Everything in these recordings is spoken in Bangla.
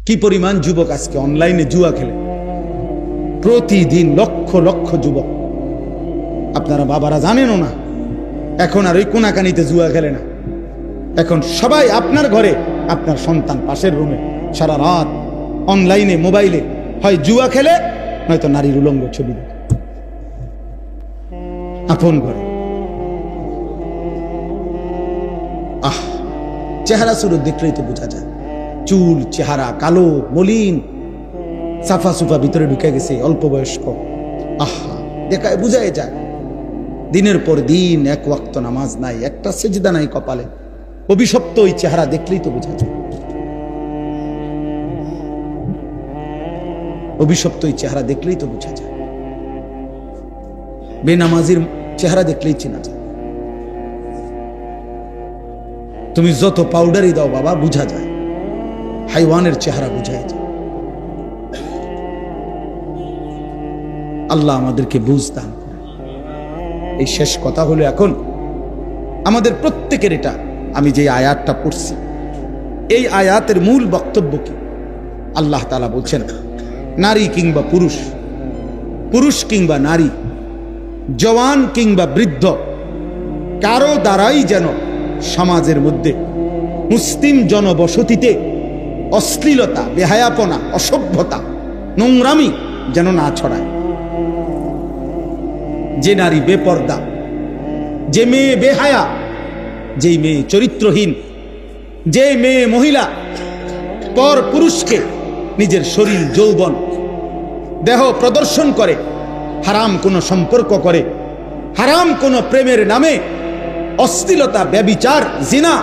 কি পরিমাণ যুবক আজকে অনলাইনে জুয়া খেলে, প্রতিদিন লক্ষ লক্ষ যুবক। আপনারা বাবারা জানেনও না, এখন আর ওই কোনাকানিতে জুয়া খেলে না। এখন সবাই আপনার ঘরে, আপনার সন্তান পাশের রুমে সারা রাত অনলাইনে মোবাইলে হয় জুয়া খেলে, নয়তো নারীর উলঙ্গ ছবি দেখে আপন ঘরে। চেহারা সুরত দেখলেই তো বোঝা যায়, চুল চেহারা কালো মলিন, সাফা সুফা ভিতরে ঢুকে গেছে, অল্প বয়স্ক। দেখায় বুঝাই যায়। দিনের পর দিন এক ওয়াক্ত নামাজ নাই, একটা সেজদা নাই কপালে। অভিশপ্ত ওই চেহারা দেখলেই তো বোঝা যায়, অভিশপ্ত ওই চেহারা দেখলেই তো বোঝা যায়। বেনামাজির চেহারা দেখলেই চেনা যায়। তুমি যত পাউডারই দাও বাবা, বুঝা যায়, হাইওয়ানের চেহারা বুঝাই যায়। আল্লাহ আমাদেরকে বুঝ দান করেন। এই শেষ কথা হলো, এখন আমাদের প্রত্যেকের এটা, আমি যে আয়াতটা পড়ছি, এই আয়াতের মূল বক্তব্য কি? আল্লাহ তাআলা বলছেন, নারী কিংবা পুরুষ, পুরুষ কিংবা নারী, জওয়ান কিংবা বৃদ্ধ, কারো দ্বারাই যেন সমাজের মধ্যে, মুসলিম জনবসতিতে অশ্লীলতা, বেহায়াপনা, অসভ্যতা, নোংরামি যেন না ছড়ায়। যে নারী বেপর্দা, যে মেয়ে বেহায়া, যেই মেয়ে চরিত্রহীন, যে মেয়ে মহিলা পর পুরুষকে নিজের শরীর যৌবন দেহ প্রদর্শন করে, হারাম কোনো সম্পর্ক করে, হারাম কোনো প্রেমের নামে অশ্লীলতা, ব্যভিচার, জিনা,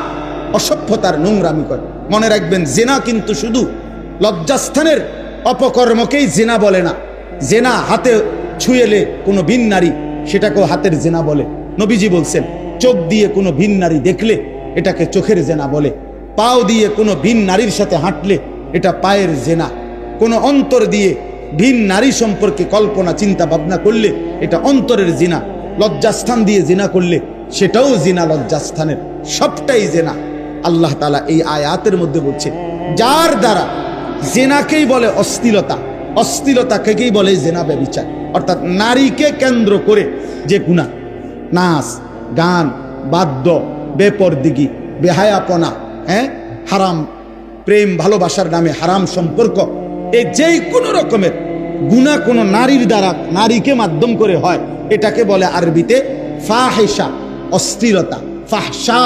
অসভ্যতার নোংরামি করে। মনে রাখবেন, জিনা কিন্তু শুধু লজ্জাস্থানের অপকর্মকেই জিনা বলে না। জিনা হাতে ছুঁয়েলে কোনো ভিন নারী, সেটাকেও হাতের জিনা বলে। নবীজি বলছেন, চোখ দিয়ে কোনো ভিন নারী দেখলে এটাকে চোখের জিনা বলে। পাও দিয়ে কোনো ভিন নারীর সাথে হাঁটলে এটা পায়ের জিনা। কোনো অন্তর দিয়ে ভিন নারী সম্পর্কে কল্পনা চিন্তা ভাবনা করলে এটা অন্তরের জিনা। লজ্জাস্থান দিয়ে জিনা করলে সেটাও জিনা, লজ্জাস্থানের সবটাই জিনা। আল্লাহ তাআলা এই আয়াতের মধ্যে বলছে, যার দ্বারা জিনাকেই বলে অশ্লীলতা, অশ্লীলতাকেই বলে জিনা, ব্যভিচার। অর্থাৎ নারীকে কেন্দ্র করে যে গুনাহ, নাচ গান, বাদ্য, বেপরদিগি, বেহায়াপনা, হারাম প্রেম ভালোবাসার নামে হারাম সম্পর্ক, এই যেই কোনো রকমের গুনাহ কোনো নারীর দ্বারা, নারীকে মাধ্যম করে হয়, এটাকে বলে আরবিতে ফাহিশা, অশ্লীলতা। ফাহশা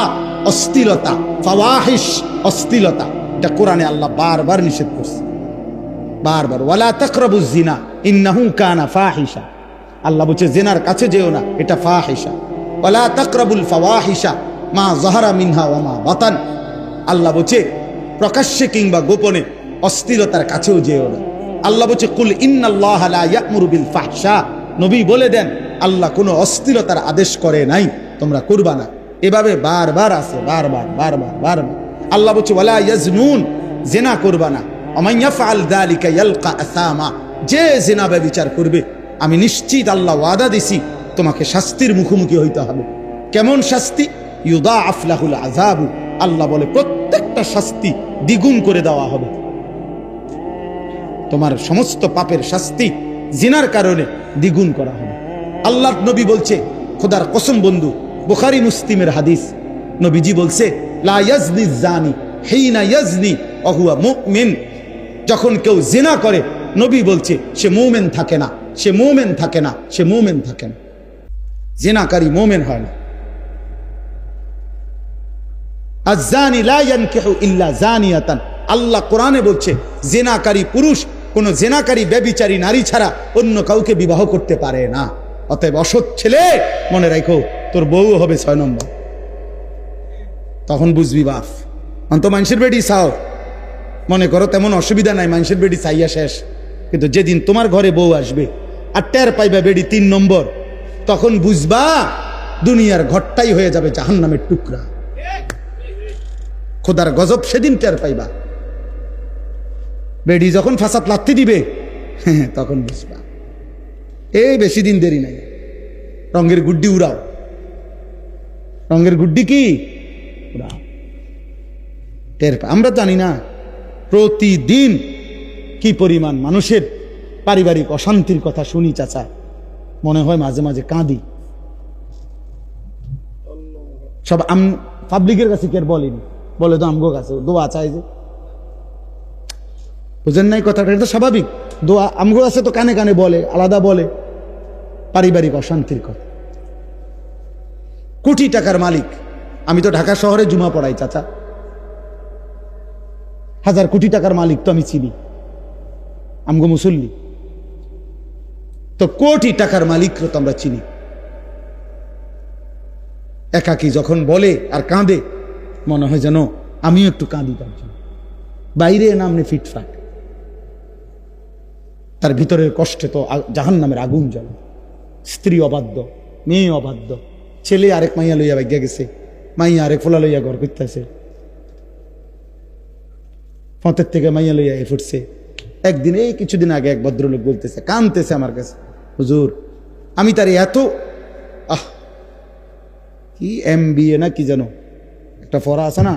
অশ্লীলতা, ফাওয়াহিশ অশ্লীলতা। এটা কোরআনে আল্লাহ বারবার নিষেধ করছে, বারবার। ওয়ালা তাকরাবুজ জিনা ইন্নাহু কানা ফাহিশা। আল্লাহ বলছে জিনার কাছে যেও না, এটা ফাহিশা। ওয়ালা তাকরাবুল ফাওয়াহিশা মা যাহারা মিনহা ওয়া মা বাতান। আল্লাহ বলছে প্রকাশ্যে কিংবা গোপনে অশ্লীলতার কাছেও যেও না। আল্লাহ বলছে কুল ইন্নাল্লাহা লা ইয়া'মুরু বিল ফাহশা। নবী বলে দেন, আল্লাহ কোনো অশ্লীলতার আদেশ করে নাই, তোমরা করবা না। এভাবে বারবার আছে, বারবার বারবার বারবার। আল্লাহ বলছে ওয়ালা ইয়াজনুন, জিনা করবা না। ওয়া ইয়াফআল যালিকা ইয়ালকা আসামা। যে জিনা ব্যভিচার করবে, আমি নিশ্চিত আল্লাহ ওয়াদা দিছি তোমাকে শাস্তির মুখোমুখি হইতে হবে। কেমন শাস্তি? ইউদাআফ লাহুল আযাবু। আল্লাহ বলে প্রত্যেকটা শাস্তি দ্বিগুণ করে দেওয়া হবে। তোমার সমস্ত পাপের শাস্তি জিনার কারণে দ্বিগুণ করা হবে। আল্লাহ নবী বলছে, খোদার কসম বন্ধু, বুখারী মুসলিমের হাদিস, নবীজি বলছে লা ইয়াজনি জানি হিনা ইয়াজনি ওয়া হুয়া মুমিন। যখন কেউ জিনা করে, নবী বলছে সে মুমিন থাকে না, সে মুমিন থাকে না, সে মুমিন থাকে না। জিনাকারী মুমিন হয় না। আয-যানি লা ইয়ানকিহু ইল্লা যানিয়াতান। আল্লাহ কোরআনে বলছে জিনাকারী পুরুষ কোন জিনাকারী ব্যভিচারী নারী ছাড়া অন্য কাউকে বিবাহ করতে পারে না। অতএব অসৎ ছেলে, মনে রাখো তোর বউ হবে 6 নম্বর। তখন বুঝবি বাপ, অন্ত মানুষের বেডি চাও, মনে করো তেমন অসুবিধা নাই, মানুষের বেডি চাইয়া শেষ। কিন্তু যেদিন তোমার ঘরে বউ আসবে আর টের পাইবা বেডি 3 নম্বর, তখন বুঝবা দুনিয়ার ঘরটাই হয়ে যাবে জাহান্নামের টুকরা। খোদার গজব সেদিন টের পাইবা। বেডি যখন ফাসাদ লাথি দিবে, তখন বুঝবা। এই বেশি দিন দেরি নাই, রঙের গুড্ডি উড়াও। রঙের গুড্ডি কি উড়াও, টের পা। আমরা জানি না, প্রতিদিন কি পরিমাণ মানুষের পারিবারিক অশান্তির কথা শুনি চাচা, মনে হয় মাঝে মাঝে কাঁদি। সব পাবলিকের কাছে কে বলেনি, বলে তো আমগো কাছে দোয়া চাই যে, বুঝেন নাই কথাটা? এটা তো স্বাভাবিক। দোয়া আমগো কাছে তো কানে কানে বলে, আলাদা বলে পারিবারিক অশান্তির কথা। কোটি টাকার মালিক, আমি তো ঢাকা শহরে জুমা পড়াই চাচা, 1000 কোটি টাকার মালিক তো আমি চিনি, আমগো মুসল্লি তো কোটি টাকার মালিক তো আমরা চিনি। একাকি যখন বলে আর কাঁদে, মনে হয় যেন আমিও একটু কাঁদি তার জন্য। বাইরে নামনে ফিটফাট, তার ভিতরের কষ্টে তো জাহান্নামের আগুন জ্বলে। স্ত্রী অবাধ্য, মেয়ে অবাধ্য, ছেলে আরেক মাইয়া লইয়া ভাগ্যা গেছে, মাইয়া আরেক ফোলা লইয়া ঘর করতেছে, ফতের থেকে মাইয়া লইয়া ফুটছে। একদিন এই কিছুদিন আগে এক ভদ্রলোক বলতেছে, কানতেছে আমার কাছে, হুজুর আমি তার এত কি MBA না কি যেন একটা পড়া আছে না,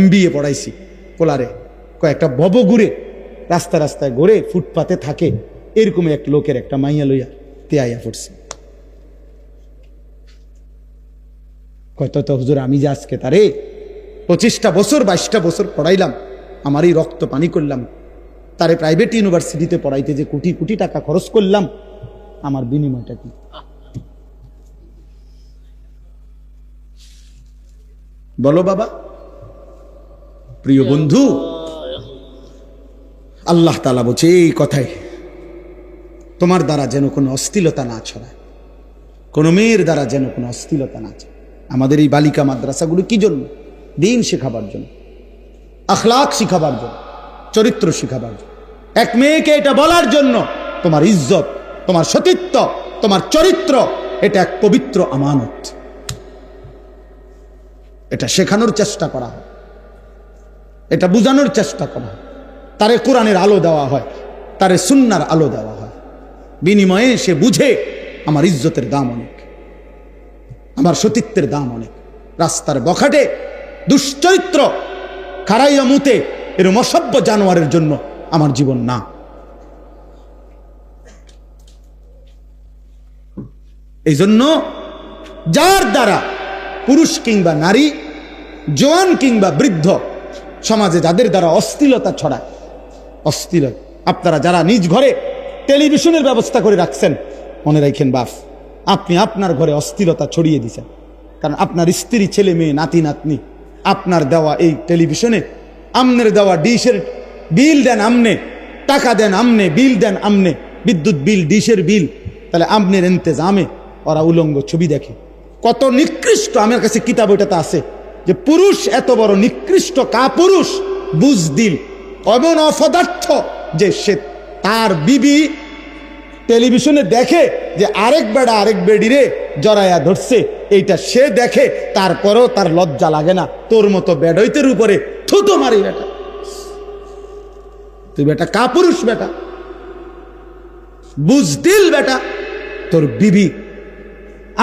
MBA পড়াইছি পোলারে, কয়েকটা ভব ঘুরে রাস্তা রাস্তায় ঘুরে ফুটপাতে থাকে, এরকম এক লোকের একটা মাইয়া লইয়া তেয়াইয়া ফুটছে। কত তো হুজুর আমি যে আজকে তারে 25টা বছর 22টা বছর পড়াইলাম, আমারই রক্ত পানি করলাম, তারে প্রাইভেট ইউনিভার্সিটিতে পড়াইতে যে কোটি কোটি টাকা খরচ করলাম, আমার বিনিময়টা কি? বলো বাবা। প্রিয় বন্ধু, আল্লাহ তাআলা বলছে এই কথাই, তোমার দ্বারা যেন কোনো অস্থিরতা না ছড়ায়, কোনো মেয়ের দ্বারা যেন কোনো অস্থিরতা না ছড়ায়। আমাদের এই বালিকা মাদ্রাসাগুলো কি জন্য? দিন শেখাবার জন্য, আখলাক শিখাবার জন্য, চরিত্র শিখাবার জন্য। এক মেয়েকে এটা বলার জন্য, তোমার ইজ্জত, তোমার সতীত্ব, তোমার চরিত্র এটা এক পবিত্র আমানত, এটা শেখানোর চেষ্টা করা হয়, এটা বুঝানোর চেষ্টা করা হয়। তারে কোরআনের আলো দেওয়া হয়, তারে সুন্নার আলো দেওয়া হয়, বিনিময়ে সে বুঝে আমার ইজ্জতের দাম অনেক, আমার সতীত্বের দাম অনেক। রাস্তার বখাটে দুশ্চরিত্র খারাইয়া মুতে এরম অসভ্য জানোয়ারের জন্য আমার জীবন না। এই জন্য যার দ্বারা পুরুষ কিংবা নারী, জওয়ান কিংবা বৃদ্ধ, সমাজে যাদের দ্বারা অশ্লীলতা ছড়ায়, অশ্লীলতা, আপনারা যারা নিজ ঘরে টেলিভিশনের ব্যবস্থা করে রাখছেন, মনে রাখেন বাপ, আপনি আপনার ঘরে অশ্লীলতা ছড়িয়ে দিচ্ছেন। কারণ আপনার স্ত্রী, ছেলে মেয়ে, নাতি নাতনি আপনার দেওয়া এই টেলিভিশনে, আমনের দেওয়া ডিশের বিল দেন আমনে, টাকা দেন আমনে, বিল দেন আমনে, বিদ্যুৎ বিল, ডিশের বিল, তাহলে আমনের ইন্তেজামে ওরা উলঙ্গ ছবি দেখে। কত নিকৃষ্ট! আমার কাছে কিতাব ওটাতে আছে যে পুরুষ এত বড় নিকৃষ্ট কাপুরুষ, বুজদিল, এমন অপদার্থ যে সে তার বিবি টেলিভিশনে দেখে যে আরেক বেড়া আরেক বেডিরে জড়াইয়া ধরছে, এইটা সে দেখে, তারপরেও তার লজ্জা লাগে না। তোর মতো বেডইতের উপরে থুতো মারি বেটা, তুই বেটা কাপুরুষ, বেটা বুজদিল, বেটা তোর বিবি,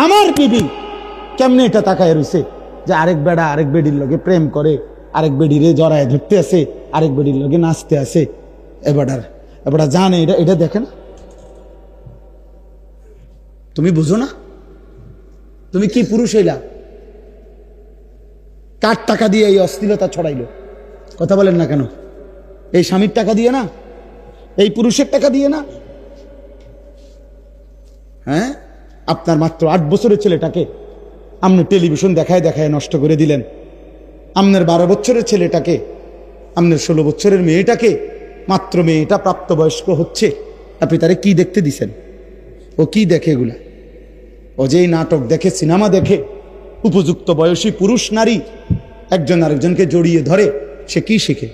আমার বিবি কেমনে এটা তাকায় রয়েছে যে আরেক বেড়া আরেক বেডির লগে প্রেম করে, আরেক বেডিরে জড়ায় ধরতে আসে, আরেক বেডির লগে নাচতে আসে। এবার জানে এটা, এটা দেখে না? তুমি বুঝো না? তুমি কি পুরুষ হইলা? কার টাকা দিয়ে এই অশ্লীলতা ছড়াইলো? কথা বলেন না কেন? এই স্বামীর টাকা দিয়ে না? এই পুরুষের টাকা দিয়ে না? হ্যাঁ, আপনার মাত্র 8 বছরের ছেলেটাকে আপনি টেলিভিশন দেখায় দেখায় নষ্ট করে দিলেন। আপনার 12 বছরের ছেলেটাকে, আপনার 16 বছরের মেয়েটাকে, মাত্র মেয়েটা প্রাপ্তবয়স্ক হচ্ছে, আপনি তারে কি দেখতে দিছেন? ও কি দেখে এগুলা? ও যেই নাটক দেখে, সিনেমা দেখে, উপযুক্ত বয়সী পুরুষ নারী একজন আরেকজনকে জড়িয়ে ধরে, সে কি শিখে?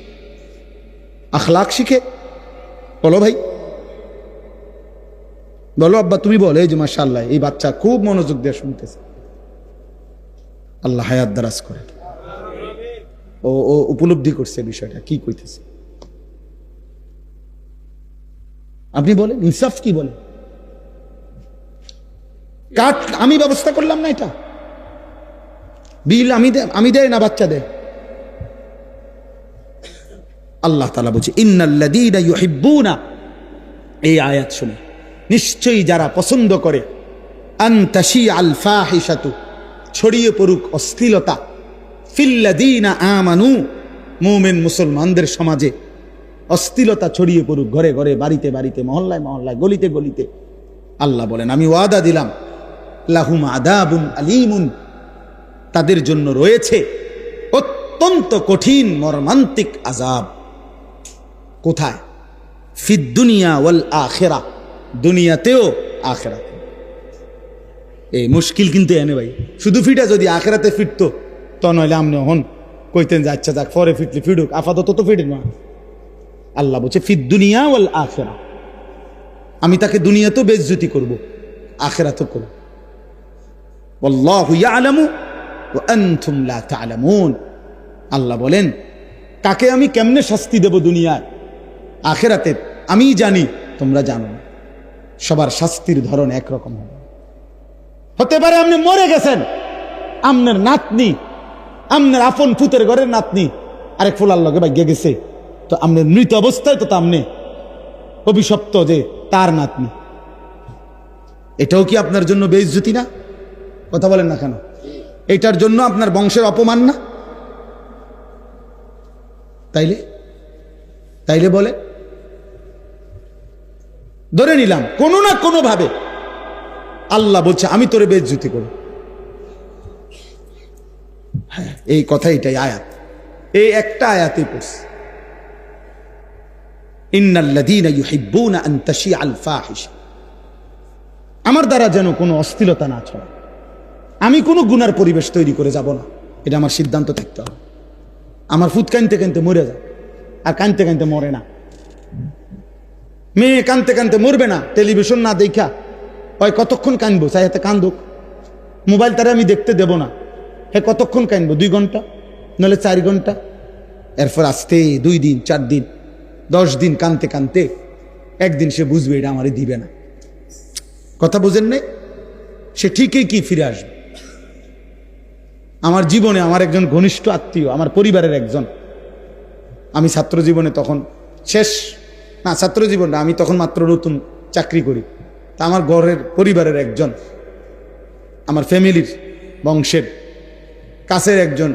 আখলাক শিখে? বলো ভাই, বলো আব্বা, তুমি বলো। এই যে মাশাআল্লাহ, এই বাচ্চা খুব মনোযোগ দিয়ে শুনতেছে, আল্লাহ হায়াত দারাজ করে। ও উপলব্ধি করছে বিষয়টা কি কইতেছে। আপনি বলেন, ইনসাফ কি বলে? কাট আমি ব্যবস্থা করলাম না, এটা বিল আমি দেয় না, বাচ্চা দেয়। আল্লাহ তাআলা বলছে ইন্নাল্লাযীনা ইউহিব্বুনা, এই আয়াত শুনে নিশ্চয়ই যারা পছন্দ করে, আন তাশিআল ফাহিশাতু, ছড়িয়ে পড়ুক অশ্লীলতা, ফিল্লাযীনা আমানু, মুমিন মুসলমানদের সমাজে অশ্লীলতা ছড়িয়ে পড়ুক, ঘরে ঘরে, বাড়িতে বাড়িতে, মহল্লায় মহল্লায়, গলিতে গলিতে। আল্লাহ বলেন আমি ওয়াদা দিলাম, লাহুম আযাবুন আলীমুন, তাদের জন্য রয়েছে অত্যন্ত কঠিন মর্মান্তিক আযাব। কোথায়? ফিদ দুনিয়া ওয়াল আখিরা, দুনিয়াতেও আখিরাতে। এই মুশকিল কিন্তু এনে ভাই, শুধু ফিটা যদি আখিরাতে ফিরতো তো নইলে আমনে হন কইতেন যে আচ্ছা যাক পরে ফিটলে ফিডুক, আপাতত তো ফিটেন না। আল্লাহ বলছে ফিদ দুনিয়া ওয়াল আখিরা, আমি তাকে দুনিয়াতেও বেইজ্জতি করব, আখিরাতেও করব। আল্লাহু ইয়ালামু ওয়া আনতুম লা তা'লামুন, আল্লাহ বলেন কাকে আমি কেমনে শাস্তি দেব দুনিয়ায় আখিরাতে আমি জানি, তোমরা জানো না। সবার শাস্তির ধরন একরকম হবে। হতে পারে আপনি মরে গেছেন, আপনার নাতনি, আপনার আপন পুতের ঘরের নাতনি আরেক ফুলার লগে ভাগ্যে গেছে, তো আপনার মৃত অবস্থায় তো আপনি অভিশপ্ত যে তার নাতনি। এটাও কি আপনার জন্য বেইজ্জতি না? কথা বলেন না কেন? এটার জন্য আপনার বংশের অপমান না? তাইলে বলে ধরে নিলাম কোনো না কোনো ভাবে আল্লাহ বলছে আমি তোরে বেইজ্জতি করব। হ্যাঁ, এই কথা, এটাই আয়াত, এই একটা আয়াতে পড়ছে ইন্নাল্লাযীনা ইউহিব্বুনা আন তাশিআল ফাহিশা, আমার দ্বারা যেন কোনো অশ্লীলতা না ছড়ায়, আমি কোনো গুনার পরিবেশ তৈরি করে যাব না, এটা আমার সিদ্ধান্ত থাকতে হবে। আমার ফুট কানতে কানতে মরে যায়, আর কানতে কানতে মরে না। মেয়ে কানতে কানতে মরবে না, টেলিভিশন না দেখা ওই কতক্ষণ কানবো, চাই হাতে কান্দুক, মোবাইল তারা আমি দেখতে দেব না, হে কতক্ষণ কানবো, 2 ঘন্টা নাহলে 4 ঘন্টা, এরপর আস্তে 2 দিন 4 দিন 10 দিন কানতে কানতে একদিন সে বুঝবে এটা আমারে দিবে না। কথা বুঝেন নাই? সে ঠিকই কি ফিরে আসবে। আমার জীবনে আমার একজন ঘনিষ্ঠ আত্মীয়, আমার পরিবারের একজন, আমি ছাত্র জীবনে তখন শেষ না, ছাত্র জীবনটা আমি তখন মাত্র নতুন চাকরি করি, তা আমার ঘরের পরিবারের একজন, আমার ফ্যামিলির বংশের কাছের একজন,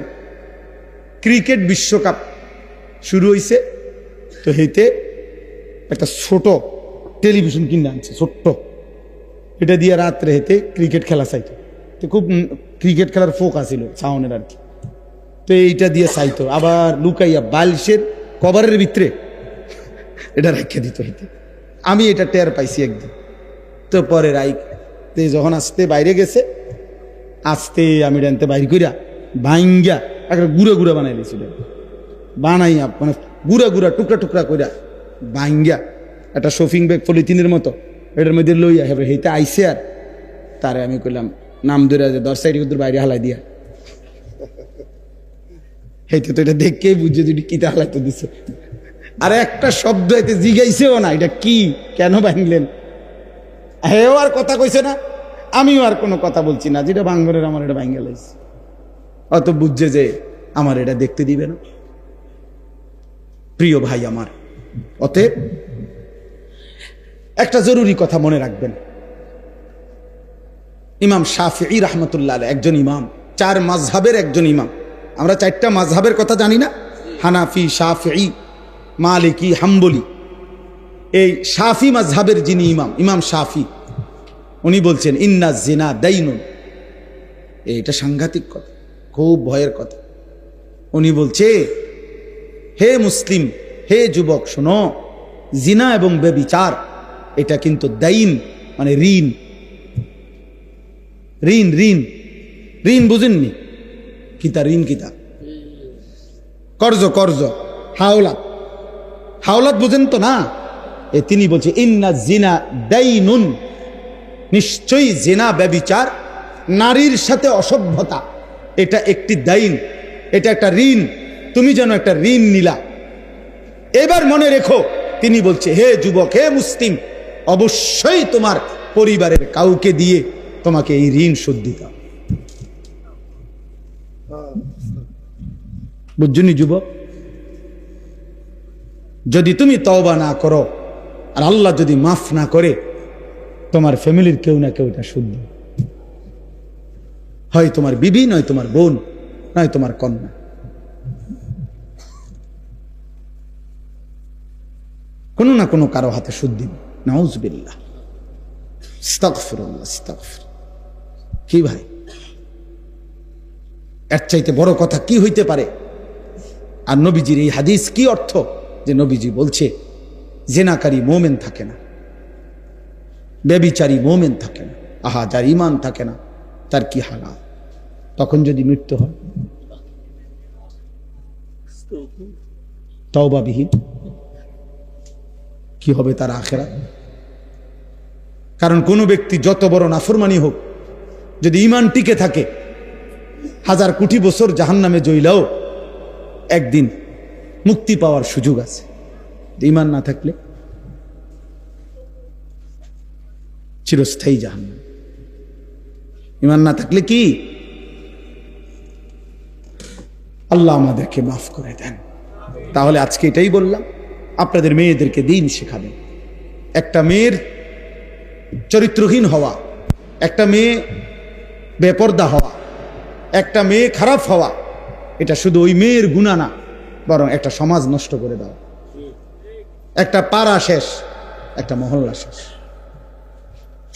ক্রিকেট বিশ্বকাপ শুরু হয়েছে, তো হেতে একটা ছোট টেলিভিশন কিনে আনছে, ছোট্ট, এটা দিয়ে রাত্রে হেতে ক্রিকেট খেলা চাইতো, তো খুব ক্রিকেট খেলার ফোক আছিল সাউনের আর কি, তো এইটা দিয়ে চাইতো, আবার লুকাইয়া বালিশের কভারের ভিতরে এটা রেখে দিত হেতে। আমি এটা টের পাইছি একদিন, তো পরে রাইতে যখন আসতে বাইরে গেছে, আসতে আমি ডানতে বাইরে কইরা ভাঙ্গা একটা গুঁড়া গুঁড়া বানাই দিয়েছিল, বানাইয়া মানে গুঁড়া গুঁড়া টুকরা টুকরা কইরা ভাঙ্গা একটা শপিং ব্যাগ পলিথিনের মতো এটার মধ্যে লইয়া হেবে হেইতে আইসে, আর তারে আমি কইলাম নাম ধরে যে 10 সাইড বাইরে হালাই দিয়া, হেইতে তো এটা দেখেই বুঝছে যে কিতা হালাইতে দিছে, আর একটা শব্দ এতে জিগাইছেও না এটা কি কেন ভাঙলেন, হেও আর কথা কইছে না, আমিও আর কোনো কথা বলছি না, যেটা ভাঙ্গরের আমার এটা ভাঙ্গে লাইছে, অত বুঝছে যে আমার এটা দেখতে দিবে না। প্রিয় ভাই আমার, অতএব একটা জরুরি কথা মনে রাখবেন, ইমাম শাফিঈ রাহমাতুল্লাহ আলাইহি একজন ইমাম, 4 মাযহাবের একজন ইমাম। আমরা 4টা মাযহাবের কথা জানি না, হানাফি, শাফিঈ, মালিকি, হাম্বলি। এই শাফি মাযহাবের যিনি ইমাম, ইমাম শাফি, উনি বলছেন ইন্না জিনা দাইনুন, এটা সাংঘাতিক কথা, খুব ভয়ের কথা। উনি বলছে হে মুসলিম, হে যুবক শোনো, জিনা এবং ব্যভিচার এটা কিন্তু দাইন, মানে ঋণ। ঋণ ঋণ ঋণ বুঝেননি? কিতা ঋণ? কিতা কর্জ, কর্জ, হাওলাত, হাওলাত বুঝেন তো না? তিনি বলছে ইন্না জিনা দাইনুন, নিশ্চয়ই জিনা ব্যভিচার, নারীর সাথে অসভ্যতা, এটা একটি দাইন, এটা একটা ঋণ, তুমি যেন একটা ঋণ নিলা। এবার মনে রেখো, তিনি বলছে হে যুবক, হে মুসলিম, অবশ্যই তোমার পরিবারের কাউকে দিয়ে তোমাকে এই ঋণ শোধ দিতে হবে। বুঝছনি যুবক? যদি তুমি তওবা না করো আর আল্লাহ যদি মাফ না করে, তোমার ফ্যামিলির কেউ না কেউ এটা শুদ্ধ, হয় তোমার বিবি, নয় তোমার বোন, নয় তোমার কন্যা। কোনো না কোনো কারো হাতে শুদ্ধি। নাউজুবিল্লাহ, আস্তাগফিরুল্লাহ, আস্তাগফির। কি ভাই, এর চাইতে বড় কথা কি হইতে পারে? আর নবীজির এই হাদিস কি অর্থ? যে নবীজি বলছে জেনাকারী মোমেন থাকে না, ব্যভিচারী মোমেন থাকে না। আহা, যার ঈমান থাকে না তার কি হালাত? তখন যদি মৃত্যু হয় তওবাবিহীন, কি হবে তার আখিরাত? কারণ কোনো ব্যক্তি যত বড় নাফরমানি হোক, যদি ঈমান টিকে থাকে, 1000 কোটি বছর জাহান্নামে জ্বললেও একদিন মুক্তি পাওয়ার সুযোগ আছে। ঈমান না থাকলে চিরস্থায়ী জাহান্নাম। ঈমান না থাকলে কি? আল্লাহ আমাদেরকে মাফ করে দেন। তাহলে আজকে এটাই বললাম, আপনাদের মেয়েদেরকে দিন শেখাবেন। একটা মেয়ের চরিত্রহীন হওয়া, একটা মেয়ে বেপরদা হওয়া, একটা মেয়ে খারাপ হওয়া, এটা শুধু ওই মেয়ের গুনাহ না, বরং একটা সমাজ নষ্ট করে দেওয়া। একটা পাড়া শেষ, একটা মহল্লা শেষ,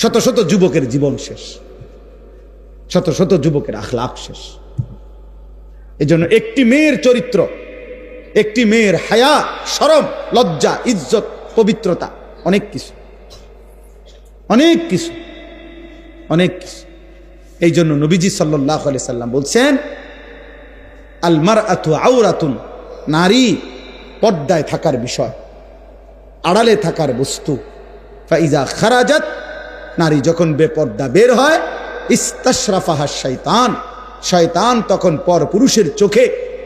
শত শত যুবকের জীবন শেষ, শত শত যুবকের আখলাক শেষ। এজন্য একটি মেয়ের চরিত্র, একটি মেয়ের হায়া, শরম, লজ্জা, ইজ্জত, পবিত্রতা, অনেক কিছু, অনেক কিছু, অনেক কিছু। এই জন্য নবীজি সাল্লাল্লাহু আলাইহি সাল্লাম বলছেন, আল মারআতু আওরাতুন, নারী পর্দায় থাকার বিষয়, আড়ালে থাকার বস্তু। ফাইজা খারাজাত, নারী যখন বেপর্দা বের হয়, ইস্তাশরাফাহা শাইতান, শয়তান তখন পর পুরুষের চোখে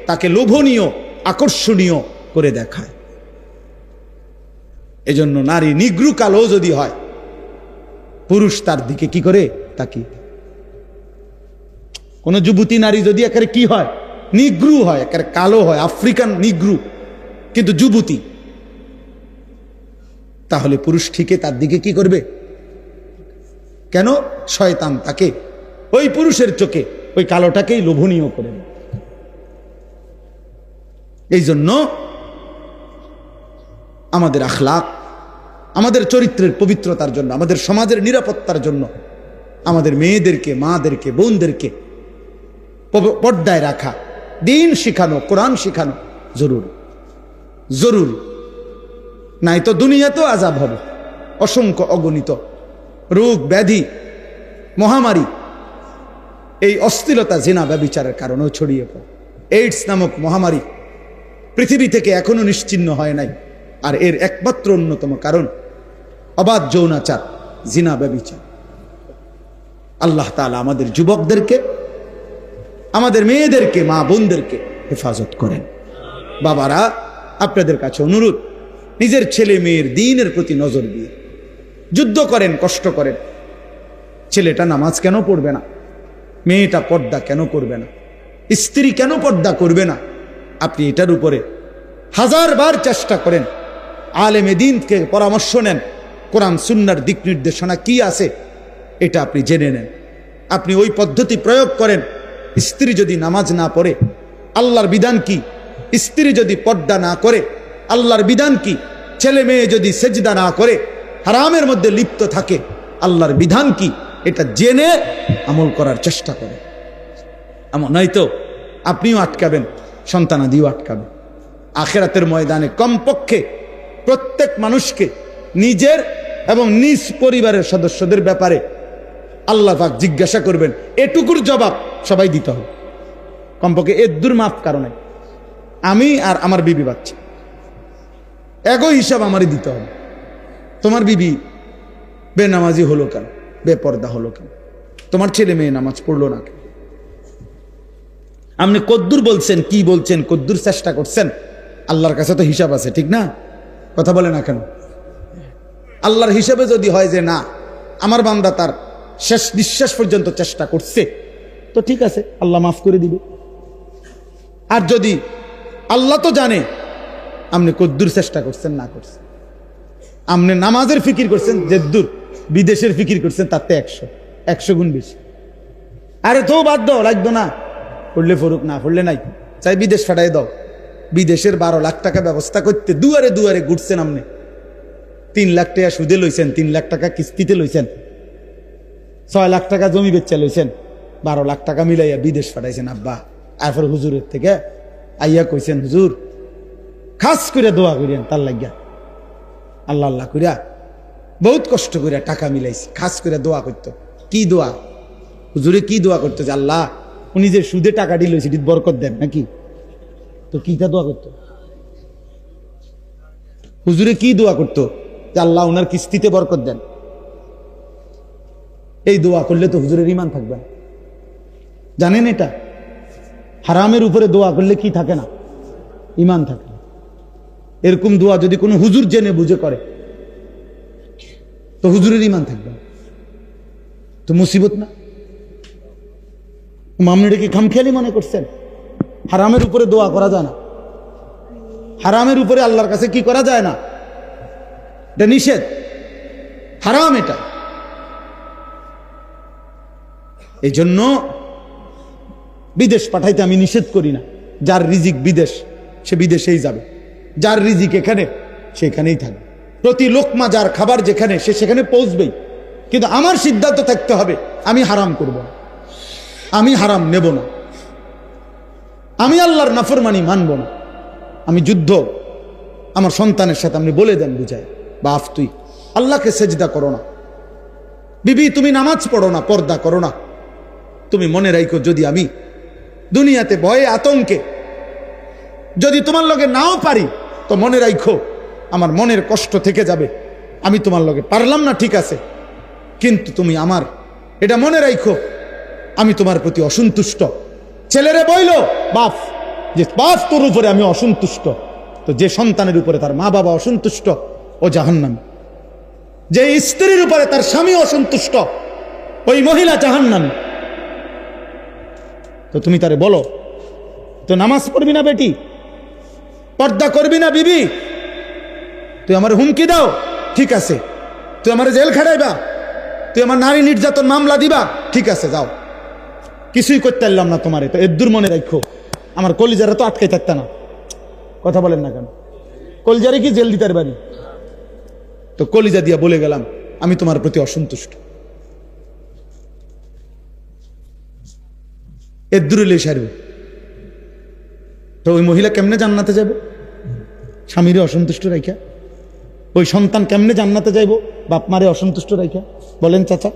তাকে লোভনীয়, আকর্ষণীয় করে দেখায়। এজন্য নারী নিগ্রু কালো যদি হয়, পুরুষ তার দিকে কি করে তাকিয়ে। কোন যুবতী নারী যদি একেবারে কি হয়, নিগ্রু হয়, একেবারে কালো হয়, আফ্রিকান নিগ্রু, কিন্তু যুবতী, তাহলে পুরুষ ঠিকই তার দিকে কি করবে? কেন? শয়তান তাকে ওই পুরুষের চোখে ওই কালোটাকেই লোভনীয় করে। এই জন্য আমাদের আখলাক, আমাদের চরিত্রের পবিত্রতার জন্য, আমাদের সমাজের নিরাপত্তার জন্য আমাদের মেয়েদেরকে, মাদেরকে, বোনদেরকে পর্দায় রাখা, দিন শিখানো, কোরআন শিখানো জরুরি, জরুরি। নাই তো দুনিয়াতেও আযাব হবে। অসংখ্য অগণিত রোগ ব্যাধি, মহামারী, এই অশ্লীলতা, জিনা, ব্যভিচারের কারণেও ছড়িয়ে পড়ে। এইডস নামক মহামারী পৃথিবী থেকে এখনো নিশ্চিহ্ন হয় নাই। আর এর একমাত্র অন্যতম কারণ অবাধ যৌনাচার, জিনা, ব্যভিচার। আল্লাহ তাআলা আমাদের যুবকদেরকে, আমাদের মেয়েদেরকে, মা বোনদেরকে হেফাজত করেন। বাবারা, আপনাদের কাছে অনুরোধ, নিজের ছেলে মেয়ের দ্বীনের প্রতি নজর দিয়ে যুদ্ধ করেন, কষ্ট করেন। ছেলেটা নামাজ কেন পড়বে না? মেয়েটা পর্দা কেন করবে না? স্ত্রী কেন পর্দা করবে না? আপনি এটার উপরে 1000 বার চেষ্টা করেন, আলেমে দ্বীনকে পরামর্শ নেন, কোরআন সুন্নাহর দিক নির্দেশনা কি আছে এটা আপনি জেনে নেন। আপনি ওই পদ্ধতি প্রয়োগ করেন। স্ত্রী যদি নামাজ না পড়ে, আল্লাহর বিধান কি? স্ত্রী যদি পর্দা না করে, আল্লাহর বিধান কি? ছেলে মেয়ে যদি সেজদা না করে, হারামের মধ্যে লিপ্ত থাকে, আল্লাহর বিধান কি? এটা জেনে আমল করার চেষ্টা করে। এমন নয়তো আপনিও আটকাবেন, সন্তানাদিও আটকাবেন। আখিরাতের ময়দানে কমপক্ষে প্রত্যেক মানুষকে নিজের এবং নিজ পরিবারের সদস্যদের ব্যাপারে আল্লাহ পাক জিজ্ঞাসা করবেন। এটুকুর জবাব সবাই দিতে হবে। কমপক্ষে এর মাফ কারণে আমি আর আমার বিবি বাচ্চা একই হিসাব আমারই দিতে হবে। তোমার বিবি বেনামাজি হলো কেন? বেপর্দা হলো কেন? তোমার ছেলে মেয়ে নামাজ পড়লো না কেন? আপনি কদ্দুর বলছেন, কি বলছেন, কদ্দুর চেষ্টা করছেন? আল্লাহর কাছে তো হিসাব আছে, ঠিক না? কথা বলে না কেন? আল্লাহর হিসাবে যদি হয় যে না, আমার বান্দা তার শেষ নিঃশ্বাস পর্যন্ত চেষ্টা করছে, তো ঠিক আছে, আল্লাহ মাফ করে দিবে। আর যদি আল্লাহ তো জানে আপনি কদ্দুর চেষ্টা করছেন না করছেন? আপনি নামাজের ফিকির করছেন যেদ্দুর, বিদেশের ফিকির করছেন তাতে 100 গুণ বেশি। আরে তো বাদ দাও, লাগতো না, পড়লে ফরুক, না পড়লে নাই, চাই বিদেশ ফাটাই দাও। বিদেশের 12 লাখ টাকা ব্যবস্থা করতে দুয়ারে দুয়ারে ঘুরছেন আপনি, 3 লাখ টাকা সুদে লইছেন, 3 লাখ টাকা কিস্তিতে লইছেন, 6 লাখ টাকা জমি বেচা লইছেন, 12 লাখ টাকা মিলাইয়া বিদেশ ফাটাইছেন আব্বা। আরপর হুজুরের থেকে আইয়া কইছেন, হুজুর খাস করে দোয়া করিয়েন তার লাগিয়া, আল্লাহ আল্লাহ করিয়া বহুত কষ্ট করিয়া টাকা মিলাইছি, খাস করে দোয়া করতো। কি দোয়া? হুজুরে কি দোয়া করতো যে আল্লাহ উনি যে সুদে টাকা দিল সেটি বরকত দেন নাকি? তো কিটা দোয়া করতো? হুজুরে কি দোয়া করতো যে আল্লাহ উনার কিস্তিতে বরকত দেন। এই দোয়া করলে তো হুজুরের ঈমান থাকবে না, জানেন এটা? হারামের উপরে দোয়া করলে কি থাকে না? ঈমান থাকে না। এরকম দোয়া যদি কোনো হুজুর জেনে বুঝে করে তো হুজুরের ঈমান থাকবে না, তো মুসিবত না? মামনিটা কি খামখেয়ালি মনে করছেন? হারামের উপরে দোয়া করা যায় না, হারামের উপরে আল্লাহর কাছে কি করা যায় না, এটা নিষেধ, হারাম এটা। এই জন্য বিদেশ পাঠাইতে আমি নিষেধ করি না। যার রিজিক বিদেশ সে বিদেশেই যাবে, যার রিজিক এখানে সেখানেই থাকবে। প্রতি লোকমা যার খাবার যেখানে সে সেখানে পৌঁছবেই। কিন্তু আমার সিদ্ধান্ত থাকতে হবে আমি হারাম করব না, আমি হারাম নেব না, আমি আল্লাহর নাফরমানি মানব না। আমি যুদ্ধ আমার সন্তানের সাথে আপনি বলে দেন, বুঝায়, বাপ তুই আল্লাহকে সেজদা করো না, বিবি তুমি নামাজ পড়ো না, পর্দা করো না। তুমি মনে রাখো যদি আমি দুনিয়াতে ভয়ে আতঙ্কে যদি তোমার লগে নাও পারি তো মনে রাখো আমার মনের কষ্ট থেকে যাবে। আমি তোমার লগে পারলাম না ঠিক আছে, কিন্তু তুমি আমার এটা মনে রাখো আমি তোমার প্রতি অসন্তুষ্ট। ছেলেরে বইল বাপ যে বাপ তোর উপরে আমি অসন্তুষ্ট, তো যে সন্তানের উপরে তার মা বাবা অসন্তুষ্ট ও জাহান্নামী। যে স্ত্রীর উপরে তার স্বামী অসন্তুষ্ট ওই মহিলা জাহান্নামী। তো তুমি তারে বলো তো নামাজ পড়বি না বেটি, পর্দা করবি না বিবি, তুই আমার হুমকি দাও ঠিক আছে, তুই আমার জেল খাটাইবা, তুই আমার নারী নির্যাতন মামলা দিবা ঠিক আছে যাও, কিছুই করতে পারলাম না তোমারে, তো এদ্দুর মনে রাখো আমার কলিজারা তো আটকে থাকত না। কথা বলেন না কেন? কলিজারে কি জেল দিতে পারি? তো কলিজা দিয়া বলে গেলাম আমি তোমার প্রতি অসন্তুষ্ট। এদ্দুরে লে সারবে তো ওই মহিলা কেমনে জান্নাতে যাবে? স্বামীরে অসন্তুষ্ট রাইখা। ওই সন্তান কেমনে জান্নাতে যাইব বাপ মারে অসন্তুষ্ট রাইখা? বলেন চাচা।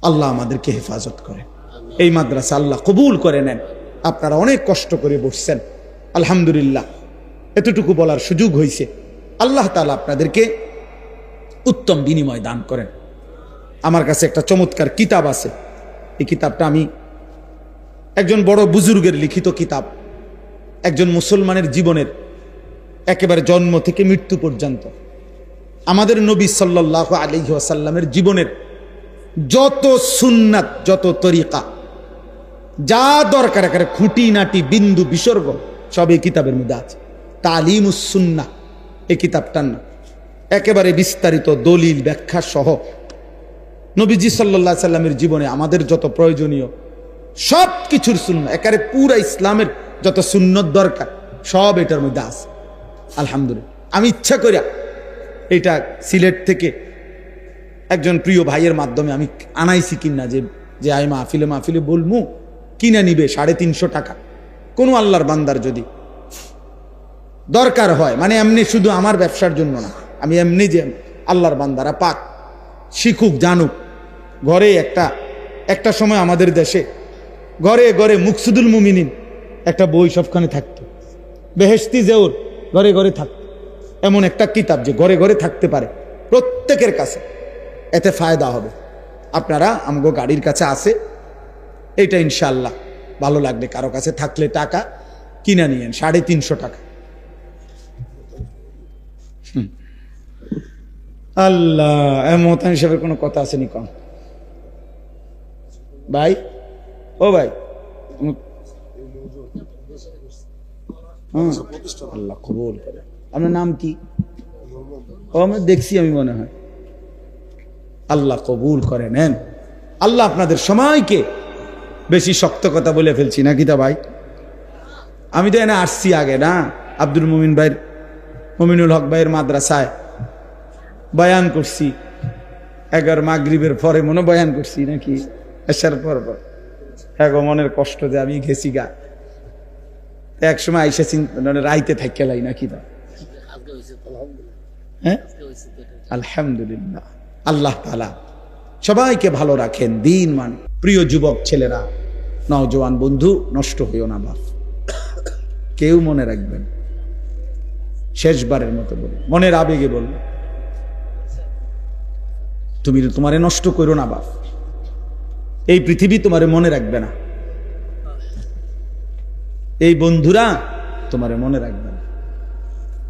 আল্লাহ আমাদেরকে হেফাজত করে, এই মাদ্রাসা আল্লাহ কবুল করে নেন। আপনারা অনেক কষ্ট করে বসছেন, আলহামদুলিল্লাহ এতটুকু বলার সুযোগ হয়েছে। আল্লাহ তাআলা আপনাদেরকে উত্তম বিনিময় দান করেন। আমার কাছে একটা চমৎকার কিতাব আছে, এই কিতাবটা আমি একজন বড় বুজুর্গের লিখিত কিতাব, একজন মুসলমানের জীবনের একেবারে জন্ম থেকে মৃত্যু পর্যন্ত আমাদের নবী সাল্লাল্লাহু আলাইহি ওয়াসাল্লামের জীবনের যত সুন্নাত, যত তরিকা, যা দরকার একেবারে খুঁটিনাটি বিন্দু বিসর্গ সব এই কিতাবের মধ্যে আছে। তালিমুস সুন্নাহ এই কিতাবটার না, একেবারে বিস্তারিত দলিল ব্যাখ্যা সহ নবীজি সাল্লাল্লাহু আলাইহি সাল্লামের জীবনে আমাদের যত প্রয়োজনীয় সব কিছুর সুন্নাহ, একেবারে পুরা ইসলামের যত সুন্নত দরকার সব এটার মধ্যে আছে। আলহামদুলিল্লাহ আমি ইচ্ছা করি এটা সিলেট থেকে একজন প্রিয় ভাইয়ের মাধ্যমে আমি আনাইছি কিনা, যে আই মাহফিলে বলমু কিনে নিবে 350 টাকা। কোনো আল্লাহর বান্দার যদি দরকার হয়, মানে এমনি শুধু আমার ব্যবসার জন্য না, আমি এমনি যে আল্লাহর বান্দারা পাক শিখুক জানুক। ঘরে একটা সময় আমাদের দেশে ঘরে ঘরে মুকসুদুল মুমিনিন একটা বই সবখানে থাকতো, বেহেশতি জেউর ঘরে ঘরে থাকতো। এমন একটা কিতাব যে ঘরে ঘরে থাকতে পারে প্রত্যেকের কাছে, এতে ফায়দা হবে। আপনারা আমগো গাড়ির কাছে আছে, এইটা ইনশাআল্লাহ ভালো লাগবে কারো কাছে থাকলে টাকা কিনে নিয়েন, 350 টাকা। আল্লাহ এমতান হিসাবে কোনো কথা আসেনি কম ভাই? ও ভাই আল্লাহ কবুল করে। আপনার নাম কি? ও আমি দেখছি, আমি মনে হয়। আল্লাহ কবুল করে নেন। আল্লাহ আপনাদের সময়কে, বেশি শক্ত কথা বলে ফেলছি নাকি তা ভাই? আমি তো এনে আসছি আগে না, আব্দুল মুমিন ভাইয়ের, মুমিনুল হক ভাইয়ের মাদ্রাসায় বয়ান করছি। 11 মাগরিবের পরে মনে বয়ান করছি নাকি, এসার পর পর। হ্যাঁ গো, মনের কষ্ট যে আমি গেছি গা, এক সময় আইসা রাইতে থাকেলাই নাকি তা। হ্যাঁ, আলহামদুলিল্লাহ। আল্লাহ তাআলা সবাইকে ভালো রাখেন। দিন মানে প্রিয় যুবক ছেলেরা, নওজোয়ান বন্ধু, নষ্ট হইও না বাপ। কেউ মনে রাখবেন, শেষবারের মতো বল, মনের আবেগে বল, তুমি তোমারে নষ্ট করো না বাপ। এই পৃথিবী তোমারে মনে রাখবে না, এই বন্ধুরা তোমারে মনে রাখবে না,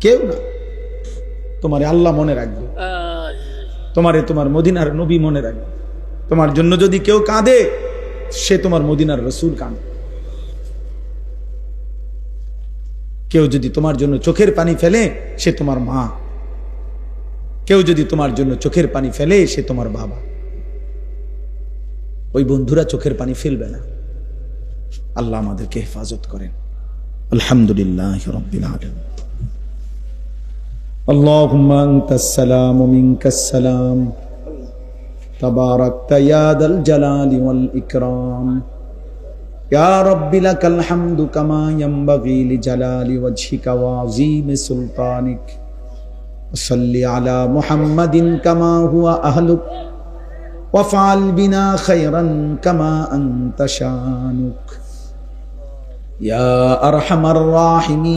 কেউ না। তোমারে আল্লাহ মনে রাখবে, তোমারে তোমার মদিনার নবী মনে রাখবে। তোমার জন্য যদি কেউ কাঁদে, সে তোমার মদিনার রাসূল কাঁদে। কেউ যদি তোমার জন্য চোখের পানি ফেলে, সে তোমার মা। কেউ যদি তোমার জন্য চোখের পানি ফেলে, সে তোমার বাবা। ওই বন্ধুরা চোখের পানি ফেলবে না। আল্লাহ আমাদেরকে হেফাজত করেন। আলহামদুলিল্লাহ রাব্বিল আলামিন। আল্লাহুম্মা আনতাস সালাম ওয়া মিনকাস সালাম, তাবারাকতা ইয়া যাল জালালি ওয়াল ইকরাম। ইয়া রাব্বি লাকাল হামদু কামা ইয়ানবাগি লিজালালি ওয়াজহিকা ওয়া আযীমি সুলতানিক। সাল্লি আলা মুহাম্মাদিন কামা হুয়া আহলুক ওয়াফআল বিনা খায়রান কামা আনতা শানুক ইয়া আরহামার রাহিমিন।